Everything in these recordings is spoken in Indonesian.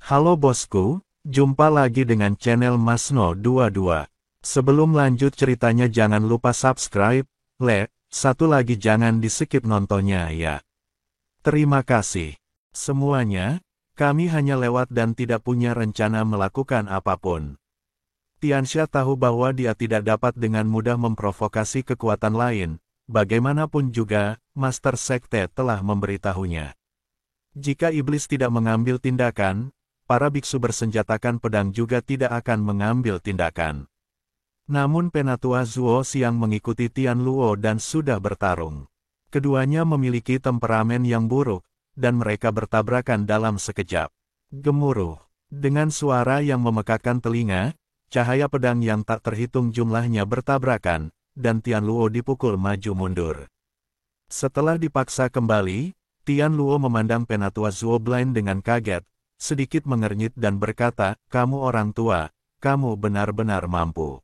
Halo bosku, jumpa lagi dengan channel Masno22. Sebelum lanjut ceritanya jangan lupa subscribe, like, satu lagi jangan di-skip nontonnya ya. Terima kasih. Semuanya, kami hanya lewat dan tidak punya rencana melakukan apapun. Tianxia tahu bahwa dia tidak dapat dengan mudah memprovokasi kekuatan lain, bagaimanapun juga, Master Sekte telah memberitahunya. Jika iblis tidak mengambil tindakan, para biksu bersenjatakan pedang juga tidak akan mengambil tindakan. Namun Penatua Zuo Xiang mengikuti Tian Luo dan sudah bertarung. Keduanya memiliki temperamen yang buruk, dan mereka bertabrakan dalam sekejap. Gemuruh. Dengan suara yang memekakkan telinga, cahaya pedang yang tak terhitung jumlahnya bertabrakan, dan Tian Luo dipukul maju mundur. Setelah dipaksa kembali, Tian Luo memandang Penatua Zuo Blind dengan kaget, sedikit mengernyit dan berkata, "Kamu orang tua, kamu benar-benar mampu."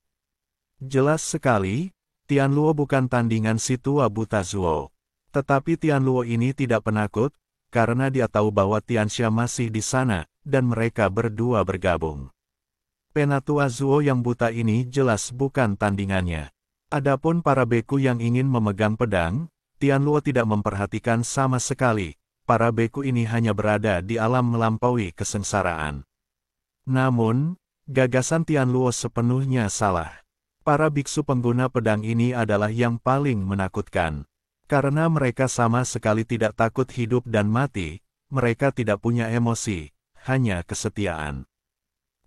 Jelas sekali, Tian Luo bukan tandingan si tua buta Zuo. Tetapi Tian Luo ini tidak penakut, karena dia tahu bahwa Tianxia masih di sana, dan mereka berdua bergabung. Penatua Zuo yang buta ini jelas bukan tandingannya. Adapun para beku yang ingin memegang pedang, Tian Luo tidak memperhatikan sama sekali. Para beku ini hanya berada di alam melampaui kesengsaraan. Namun, gagasan Tian Luo sepenuhnya salah. Para biksu pengguna pedang ini adalah yang paling menakutkan. Karena mereka sama sekali tidak takut hidup dan mati, mereka tidak punya emosi, hanya kesetiaan.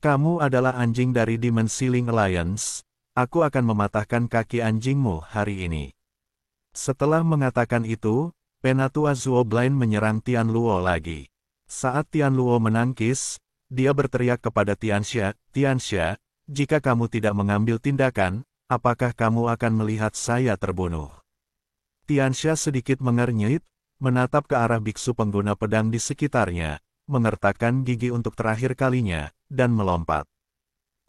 Kamu adalah anjing dari Demon Ceiling Alliance, aku akan mematahkan kaki anjingmu hari ini. Setelah mengatakan itu, Penatua Zuo Blind menyerang Tian Luo lagi. Saat Tian Luo menangkis, dia berteriak kepada Tianxia, "Tianxia, jika kamu tidak mengambil tindakan, apakah kamu akan melihat saya terbunuh?" Tianxia sedikit mengernyit, menatap ke arah biksu pengguna pedang di sekitarnya, mengertakkan gigi untuk terakhir kalinya, dan melompat.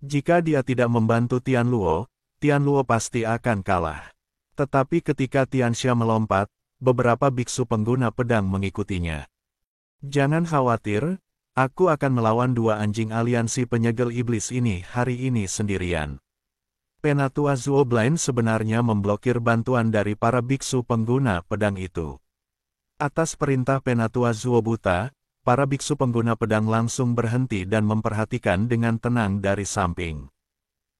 Jika dia tidak membantu Tian Luo pasti akan kalah. Tetapi ketika Tianxia melompat, beberapa biksu pengguna pedang mengikutinya. "Jangan khawatir, aku akan melawan dua anjing aliansi penyegel iblis ini hari ini sendirian." Penatua Zuo Blind sebenarnya memblokir bantuan dari para biksu pengguna pedang itu. Atas perintah Penatua Zuo Buta, para biksu pengguna pedang langsung berhenti dan memperhatikan dengan tenang dari samping.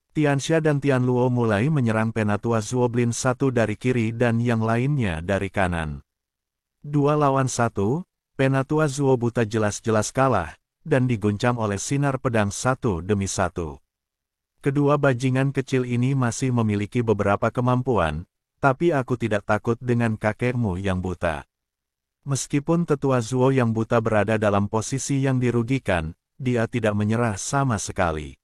Tianxia dan Tian Luo mulai menyerang Penatua Zuo Blind satu dari kiri dan yang lainnya dari kanan. 2 lawan 1, Penatua Zuo Buta jelas-jelas kalah, dan diguncang oleh sinar pedang satu demi satu. Kedua bajingan kecil ini masih memiliki beberapa kemampuan, tapi aku tidak takut dengan kakekmu yang buta. Meskipun tetua Zuo yang buta berada dalam posisi yang dirugikan, dia tidak menyerah sama sekali.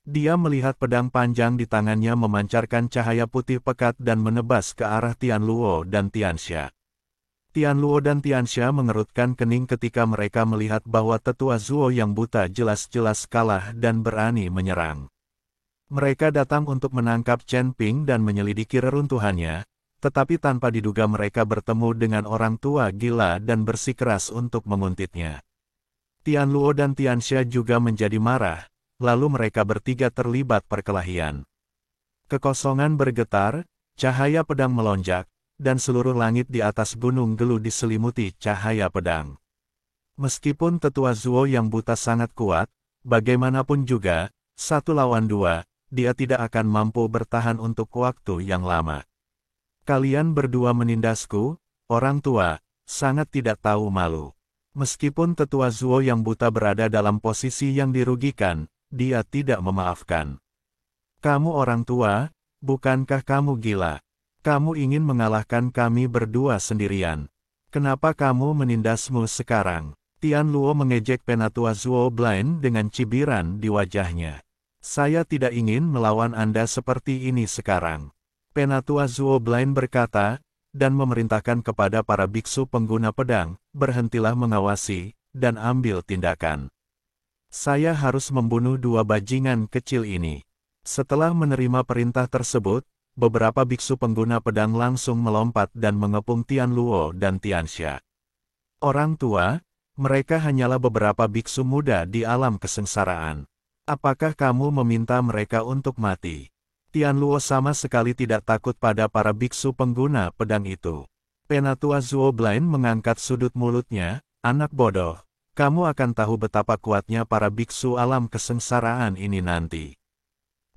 Dia melihat pedang panjang di tangannya memancarkan cahaya putih pekat dan menebas ke arah Tian Luo dan Tianxia. Tian Luo dan Tianxia mengerutkan kening ketika mereka melihat bahwa tetua Zuo yang buta jelas-jelas kalah dan berani menyerang. Mereka datang untuk menangkap Chen Ping dan menyelidiki reruntuhannya, tetapi tanpa diduga mereka bertemu dengan orang tua gila dan bersikeras untuk menguntitnya. Tian Luo dan Tianxia juga menjadi marah, lalu mereka bertiga terlibat perkelahian. Kekosongan bergetar, cahaya pedang melonjak, dan seluruh langit di atas gunung Gelu diselimuti cahaya pedang. Meskipun tetua Zuo yang buta sangat kuat, bagaimanapun juga, 1 lawan 2, dia tidak akan mampu bertahan untuk waktu yang lama. "Kalian berdua menindasku, orang tua, sangat tidak tahu malu." Meskipun tetua Zuo yang buta berada dalam posisi yang dirugikan, dia tidak memaafkan. "Kamu orang tua, bukankah kamu gila? Kamu ingin mengalahkan kami berdua sendirian. Kenapa kamu menindasmu sekarang?" Tian Luo mengejek Penatua Zuo Blind dengan cibiran di wajahnya. "Saya tidak ingin melawan Anda seperti ini sekarang." Penatua Zuo Blind berkata, dan memerintahkan kepada para biksu pengguna pedang, "Berhentilah mengawasi, dan ambil tindakan. Saya harus membunuh dua bajingan kecil ini." Setelah menerima perintah tersebut, beberapa biksu pengguna pedang langsung melompat dan mengepung Tian Luo dan Tianxia. "Orang tua, Mereka hanyalah beberapa biksu muda di alam kesengsaraan. Apakah kamu meminta mereka untuk mati? Tian Luo sama sekali tidak takut pada para biksu pengguna pedang itu. Penatua Zuo Blind mengangkat sudut mulutnya, anak bodoh. Kamu akan tahu betapa kuatnya para biksu alam kesengsaraan ini nanti.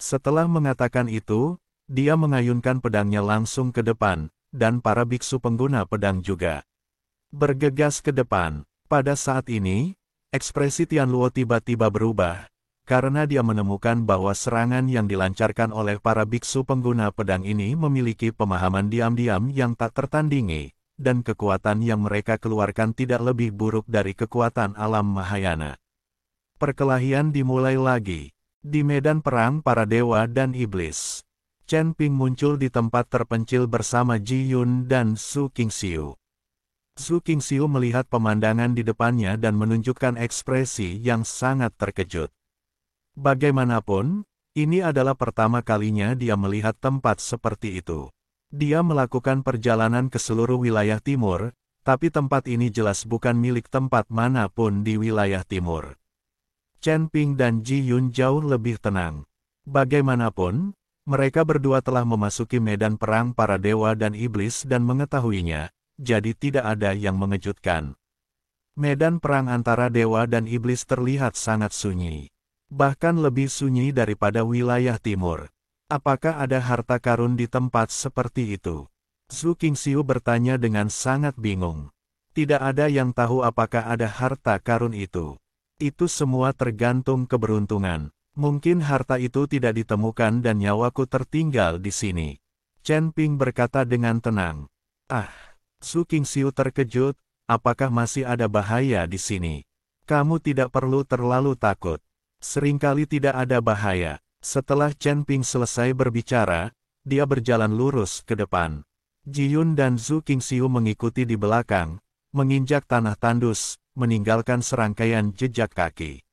Setelah mengatakan itu, dia mengayunkan pedangnya langsung ke depan, dan para biksu pengguna pedang juga bergegas ke depan. Pada saat ini, ekspresi Tian Luo tiba-tiba berubah, karena dia menemukan bahwa serangan yang dilancarkan oleh para biksu pengguna pedang ini memiliki pemahaman diam-diam yang tak tertandingi, dan kekuatan yang mereka keluarkan tidak lebih buruk dari kekuatan alam Mahayana. Perkelahian dimulai lagi. Di medan perang para dewa dan iblis, Chen Ping muncul di tempat terpencil bersama Ji Yun dan Su Qingxiu. Su Qingxiu melihat pemandangan di depannya dan menunjukkan ekspresi yang sangat terkejut. Bagaimanapun, ini adalah pertama kalinya dia melihat tempat seperti itu. Dia melakukan perjalanan ke seluruh wilayah timur, tapi tempat ini jelas bukan milik tempat manapun di wilayah timur. Chen Ping dan Ji Yun jauh lebih tenang. Bagaimanapun, mereka berdua telah memasuki medan perang para dewa dan iblis dan mengetahuinya, jadi tidak ada yang mengejutkan. Medan perang antara dewa dan iblis terlihat sangat sunyi. Bahkan lebih sunyi daripada wilayah timur. Apakah ada harta karun di tempat seperti itu? Su Qingxiu bertanya dengan sangat bingung. Tidak ada yang tahu apakah ada harta karun itu. Itu semua tergantung keberuntungan. Mungkin harta itu tidak ditemukan dan nyawaku tertinggal di sini. Chen Ping berkata dengan tenang. Su Qingxiu terkejut, apakah masih ada bahaya di sini? Kamu tidak perlu terlalu takut. Seringkali tidak ada bahaya. Setelah Chen Ping selesai berbicara, dia berjalan lurus ke depan. Ji Yun dan Su Qingxiu mengikuti di belakang, menginjak tanah tandus, meninggalkan serangkaian jejak kaki.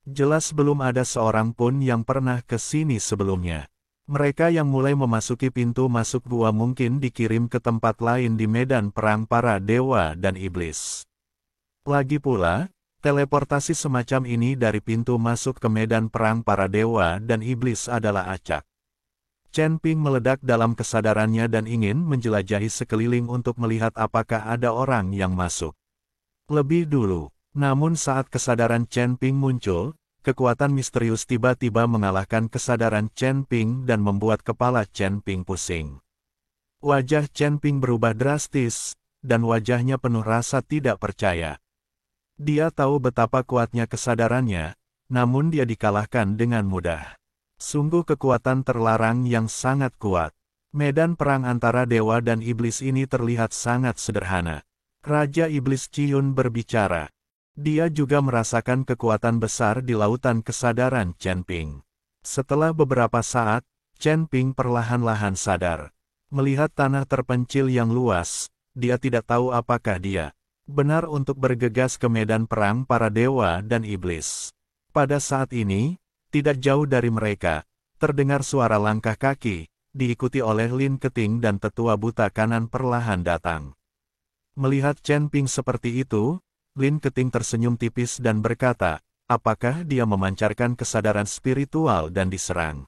Jelas belum ada seorang pun yang pernah ke sini sebelumnya. Mereka yang mulai memasuki pintu masuk gua mungkin dikirim ke tempat lain di medan perang para dewa dan iblis. Lagi pula, teleportasi semacam ini dari pintu masuk ke medan perang para dewa dan iblis adalah acak. Chen Ping meledak dalam kesadarannya dan ingin menjelajahi sekeliling untuk melihat apakah ada orang yang masuk. Lebih dulu, namun saat kesadaran Chen Ping muncul, kekuatan misterius tiba-tiba mengalahkan kesadaran Chen Ping dan membuat kepala Chen Ping pusing. Wajah Chen Ping berubah drastis, dan wajahnya penuh rasa tidak percaya. Dia tahu betapa kuatnya kesadarannya, namun dia dikalahkan dengan mudah. Sungguh kekuatan terlarang yang sangat kuat. Medan perang antara dewa dan iblis ini terlihat sangat sederhana. Raja Iblis Ciyun berbicara. Dia juga merasakan kekuatan besar di lautan kesadaran Chen Ping. Setelah beberapa saat, Chen Ping perlahan-lahan sadar. Melihat tanah terpencil yang luas, dia tidak tahu apakah dia benar untuk bergegas ke medan perang para dewa dan iblis. Pada saat ini, tidak jauh dari mereka, terdengar suara langkah kaki, diikuti oleh Lin Keting dan tetua buta kanan perlahan datang. Melihat Chen Ping seperti itu, Lin Keting tersenyum tipis dan berkata, apakah dia memancarkan kesadaran spiritual dan diserang?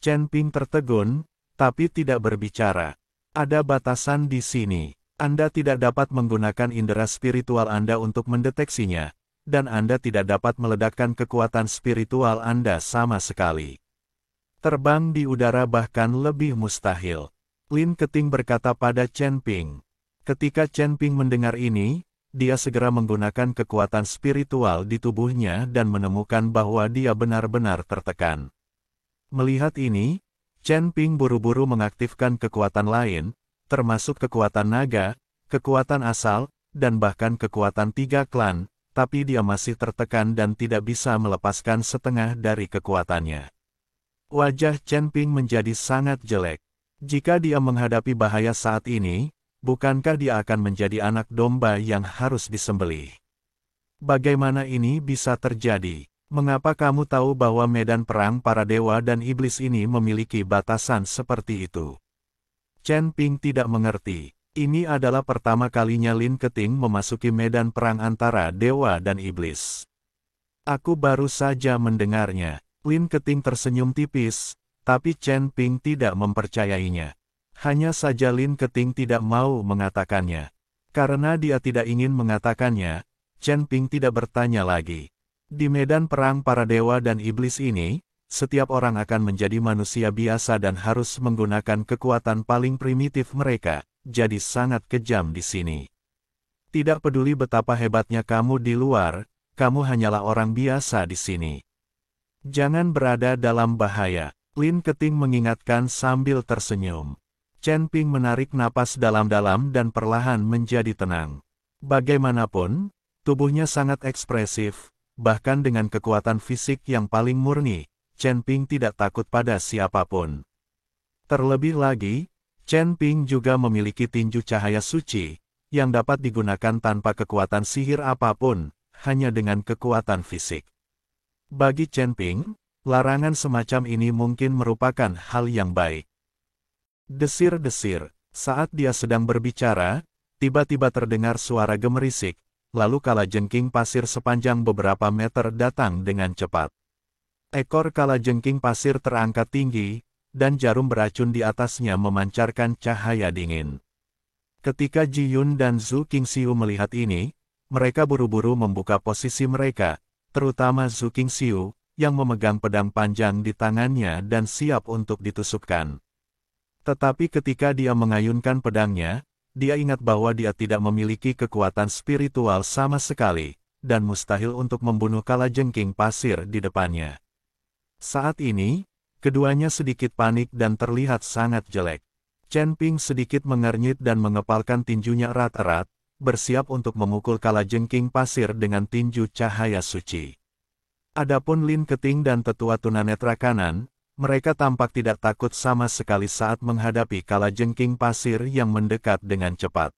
Chen Ping tertegun, tapi tidak berbicara. Ada batasan di sini. Anda tidak dapat menggunakan indera spiritual Anda untuk mendeteksinya, dan Anda tidak dapat meledakkan kekuatan spiritual Anda sama sekali. Terbang di udara bahkan lebih mustahil. Lin Keting berkata pada Chen Ping. Ketika Chen Ping mendengar ini, dia segera menggunakan kekuatan spiritual di tubuhnya dan menemukan bahwa dia benar-benar tertekan. Melihat ini, Chen Ping buru-buru mengaktifkan kekuatan lain, termasuk kekuatan naga, kekuatan asal, dan bahkan kekuatan 3 klan, tapi dia masih tertekan dan tidak bisa melepaskan setengah dari kekuatannya. Wajah Chen Ping menjadi sangat jelek. Jika dia menghadapi bahaya saat ini, bukankah dia akan menjadi anak domba yang harus disembelih? Bagaimana ini bisa terjadi? Mengapa kamu tahu bahwa medan perang para dewa dan iblis ini memiliki batasan seperti itu? Chen Ping tidak mengerti. Ini adalah pertama kalinya Lin Keting memasuki medan perang antara dewa dan iblis. Aku baru saja mendengarnya. Lin Keting tersenyum tipis, tapi Chen Ping tidak mempercayainya. Hanya saja Lin Keting tidak mau mengatakannya. Karena dia tidak ingin mengatakannya, Chen Ping tidak bertanya lagi. Di medan perang para dewa dan iblis ini, setiap orang akan menjadi manusia biasa dan harus menggunakan kekuatan paling primitif mereka, jadi sangat kejam di sini. Tidak peduli betapa hebatnya kamu di luar, kamu hanyalah orang biasa di sini. Jangan berada dalam bahaya, Lin Keting mengingatkan sambil tersenyum. Chen Ping menarik napas dalam-dalam dan perlahan menjadi tenang. Bagaimanapun, tubuhnya sangat ekspresif, bahkan dengan kekuatan fisik yang paling murni, Chen Ping tidak takut pada siapapun. Terlebih lagi, Chen Ping juga memiliki tinju cahaya suci, yang dapat digunakan tanpa kekuatan sihir apapun, hanya dengan kekuatan fisik. Bagi Chen Ping, larangan semacam ini mungkin merupakan hal yang baik. Desir-desir, saat dia sedang berbicara, tiba-tiba terdengar suara gemerisik, lalu kalajengking pasir sepanjang beberapa meter datang dengan cepat. Ekor kalajengking pasir terangkat tinggi, dan jarum beracun di atasnya memancarkan cahaya dingin. Ketika Ji Yun dan Zhu Qingxiu melihat ini, mereka buru-buru membuka posisi mereka, terutama Zhu Qingxiu, yang memegang pedang panjang di tangannya dan siap untuk ditusukkan. Tetapi ketika dia mengayunkan pedangnya, dia ingat bahwa dia tidak memiliki kekuatan spiritual sama sekali, dan mustahil untuk membunuh kalajengking pasir di depannya. Saat ini, keduanya sedikit panik dan terlihat sangat jelek. Chen Ping sedikit mengernyit dan mengepalkan tinjunya erat-erat, bersiap untuk memukul kalajengking pasir dengan tinju cahaya suci. Adapun Lin Keting dan tetua tunanetra kanan, mereka tampak tidak takut sama sekali saat menghadapi kalajengking pasir yang mendekat dengan cepat.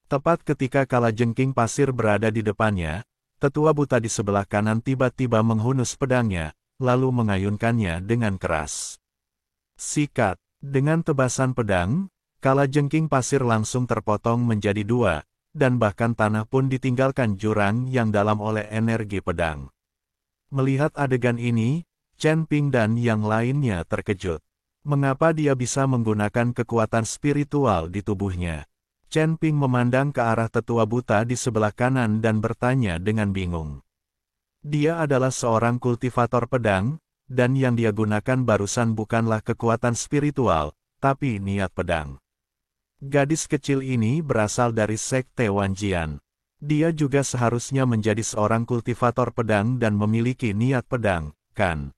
Tepat ketika kalajengking pasir berada di depannya, tetua buta di sebelah kanan tiba-tiba menghunus pedangnya, lalu mengayunkannya dengan keras. Sikat, dengan tebasan pedang, kalajengking pasir langsung terpotong menjadi dua, dan bahkan tanah pun ditinggalkan jurang yang dalam oleh energi pedang. Melihat adegan ini, Chen Ping dan yang lainnya terkejut. Mengapa dia bisa menggunakan kekuatan spiritual di tubuhnya? Chen Ping memandang ke arah tetua buta di sebelah kanan dan bertanya dengan bingung. Dia adalah seorang kultivator pedang, dan yang dia gunakan barusan bukanlah kekuatan spiritual, tapi niat pedang. Gadis kecil ini berasal dari sekte Wanjian. Dia juga seharusnya menjadi seorang kultivator pedang dan memiliki niat pedang, kan?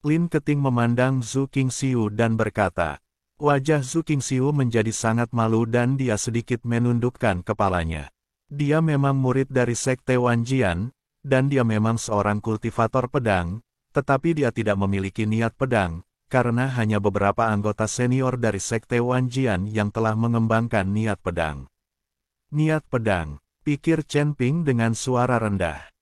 Lin Keting memandang Zhu Qingxiu dan berkata, wajah Zhu Qingxiu menjadi sangat malu dan dia sedikit menundukkan kepalanya. Dia memang murid dari sekte Wanjian, dan dia memang seorang kultivator pedang, tetapi dia tidak memiliki niat pedang, karena hanya beberapa anggota senior dari sekte Wanjian yang telah mengembangkan niat pedang. Niat pedang, pikir Chen Ping dengan suara rendah.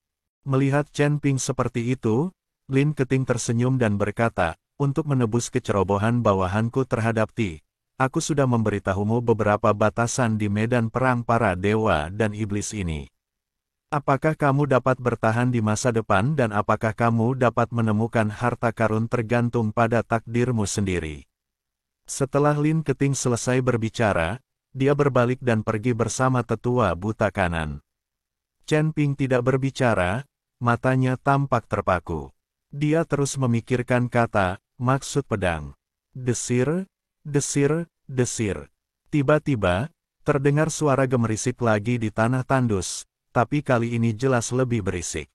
Melihat Chen Ping seperti itu, Lin Keting tersenyum dan berkata, untuk menebus kecerobohan bawahanku terhadap Ti, aku sudah memberitahumu beberapa batasan di medan perang para dewa dan iblis ini. Apakah kamu dapat bertahan di masa depan dan apakah kamu dapat menemukan harta karun tergantung pada takdirmu sendiri. Setelah Lin Keting selesai berbicara, dia berbalik dan pergi bersama tetua buta kanan. Chen Ping tidak berbicara, matanya tampak terpaku. Dia terus memikirkan kata, maksud pedang. Desir, desir, desir. Tiba-tiba, terdengar suara gemerisik lagi di tanah tandus, tapi kali ini jelas lebih berisik.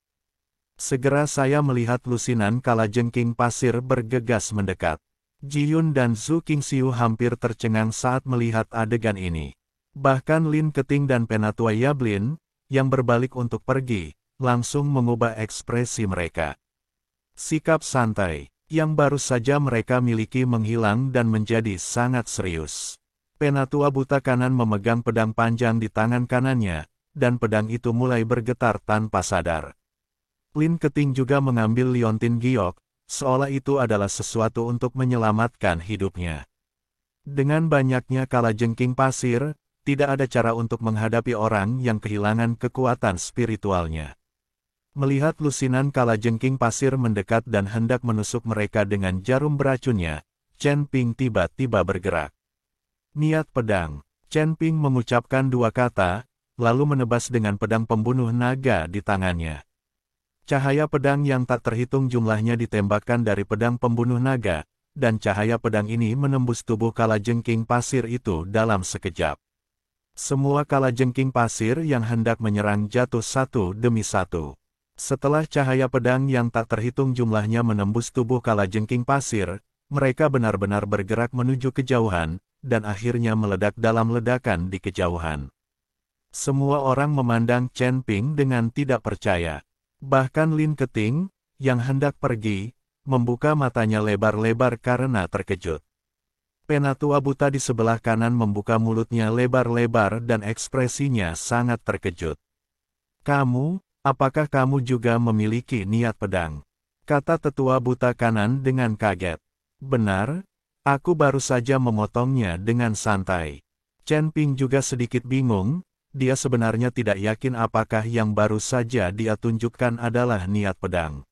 Segera saya melihat lusinan kalajengking pasir bergegas mendekat. Ji Yun dan Zhu Qingxiu hampir tercengang saat melihat adegan ini. Bahkan Lin Keting dan Penatua Yablin, yang berbalik untuk pergi, langsung mengubah ekspresi mereka. Sikap santai, yang baru saja mereka miliki menghilang dan menjadi sangat serius. Penatua buta kanan memegang pedang panjang di tangan kanannya, dan pedang itu mulai bergetar tanpa sadar. Lin Keting juga mengambil liontin giok, seolah itu adalah sesuatu untuk menyelamatkan hidupnya. Dengan banyaknya kalajengking pasir, tidak ada cara untuk menghadapi orang yang kehilangan kekuatan spiritualnya. Melihat lusinan kalajengking pasir mendekat dan hendak menusuk mereka dengan jarum beracunnya, Chen Ping tiba-tiba bergerak. Niat pedang. Chen Ping mengucapkan dua kata, lalu menebas dengan pedang pembunuh naga di tangannya. Cahaya pedang yang tak terhitung jumlahnya ditembakkan dari pedang pembunuh naga, dan cahaya pedang ini menembus tubuh kalajengking pasir itu dalam sekejap. Semua kalajengking pasir yang hendak menyerang jatuh satu demi satu. Setelah cahaya pedang yang tak terhitung jumlahnya menembus tubuh kalajengking pasir, mereka benar-benar bergerak menuju kejauhan, dan akhirnya meledak dalam ledakan di kejauhan. Semua orang memandang Chen Ping dengan tidak percaya. Bahkan Lin Keting, yang hendak pergi, membuka matanya lebar-lebar karena terkejut. Penatua buta di sebelah kanan membuka mulutnya lebar-lebar dan ekspresinya sangat terkejut. "Kamu, apakah kamu juga memiliki niat pedang?" kata tetua buta kanan dengan kaget. "Benar, aku baru saja memotongnya dengan santai." Chen Ping juga sedikit bingung, dia sebenarnya tidak yakin apakah yang baru saja dia tunjukkan adalah niat pedang.